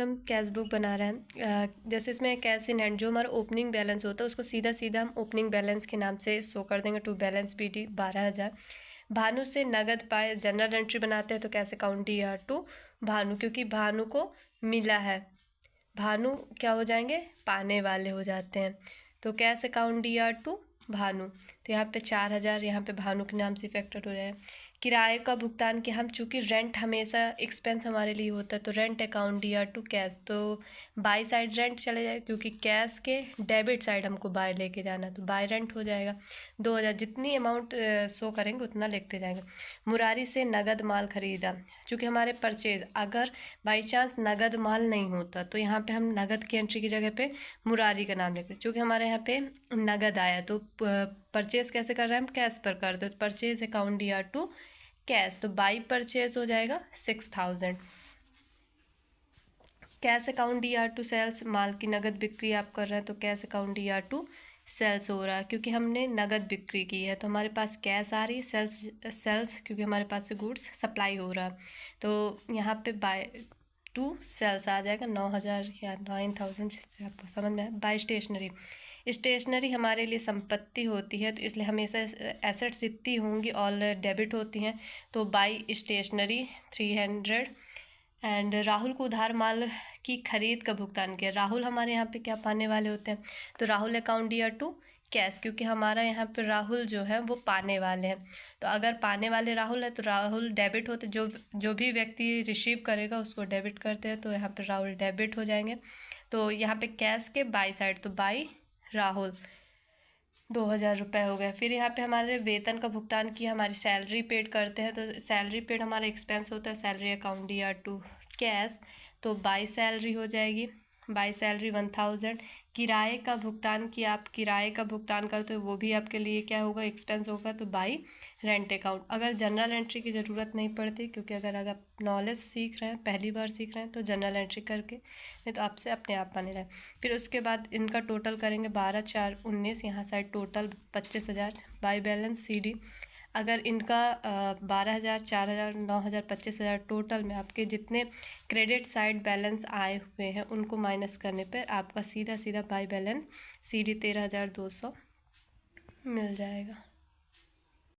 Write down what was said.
हम cash book बना रहे हैं। जैसे इसमें कैश इन हैंड जो हमारा ओपनिंग बैलेंस होता है उसको सीधा सीधा हम ओपनिंग बैलेंस के नाम से शो कर देंगे। To balance BD 12,000। भानु से नगद पाए जनरल एंट्री बनाते हैं तो कैसे काउंट DR टू भानु, क्योंकि भानु को मिला है। भानु क्या हो जाएंगे, पाने वाले हो जाते हैं। तो कैसे काउंट DR टू भानु, तो यहाँ पे 4,000 यहाँ पे भानु के नाम से फैक्टर हो जाए। किराए का भुगतान कि हम चूँकि रेंट हमेशा एक्सपेंस हमारे लिए होता है तो rent account DR to cash, तो बाई साइड रेंट चले जाए क्योंकि कैश के डेबिट साइड हमको बाय लेके जाना, तो बाय रेंट हो जाएगा 2,000। जितनी अमाउंट शो करेंगे उतना लिखते जाएंगे। मुरारी से नगद माल खरीदा, चूँकि हमारे परचेज अगर बाई चांस नगद माल नहीं होता तो यहाँ पे हम नगद की एंट्री की जगह पे मुरारी का नाम लिखते हैं। चूँकि हमारे यहाँ पे नगद आया तो परचेज कैसे कर रहे हैं हम, कैश पर कर दो, purchase account DR to cash, तो बाई परचेज हो जाएगा 6,000। Cash account DR to sales, माल की नगद बिक्री आप कर रहे हैं तो cash account DR to sales हो रहा है क्योंकि हमने नगद बिक्री की है तो हमारे पास कैश आ रही है, सेल्स क्योंकि हमारे पास से गुड्स सप्लाई हो रहा है तो यहाँ पे बाय टू सेल्स आ जाएगा 9,000 या 9,000 जिससे आपको समझ में आए। बाय स्टेशनरी, स्टेशनरी हमारे लिए संपत्ति होती है तो इसलिए हमेशा एसेट्स जितनी होंगी ऑल डेबिट होती हैं, तो बाई स्टेशनरी 300। एंड राहुल को उधार माल की खरीद का भुगतान किया। राहुल हमारे यहाँ पे क्या पाने वाले होते हैं, तो Rahul account DR to cash, क्योंकि हमारा यहाँ पे राहुल जो है वो पाने वाले हैं, तो अगर पाने वाले राहुल है तो राहुल डेबिट होते, जो भी व्यक्ति रिसीव करेगा उसको डेबिट करते हैं तो यहाँ पे राहुल डेबिट हो जाएंगे। तो यहाँ पे कैश के बाई साइड तो बाई राहुल 2,000 रुपये हो गए। फिर यहाँ पे हमारे वेतन का भुगतान किया, हमारी सैलरी पेड करते हैं तो सैलरी पेड हमारा एक्सपेंस होता है, salary account DR to cash, तो बाई सैलरी हो जाएगी, बाई सैलरी 1,000। किराए का भुगतान किया, आप किराए का भुगतान करते हो वो भी आपके लिए क्या होगा, एक्सपेंस होगा, तो बाई रेंट अकाउंट। अगर जनरल एंट्री की ज़रूरत नहीं पड़ती क्योंकि अगर आप नॉलेज सीख रहे हैं, पहली बार सीख रहे हैं तो जनरल एंट्री करके, नहीं तो आपसे अपने आप बने रहे। फिर उसके बाद इनका टोटल करेंगे 12, 4, 19, यहाँ side total 25,000 by balance CD। अगर इनका 12,000, 4,000, 9,000, 25,000 टोटल में आपके जितने क्रेडिट साइड बैलेंस आए हुए हैं उनको माइनस करने पर आपका सीधा सीधा बाई बैलेंस CD 13,200 मिल जाएगा।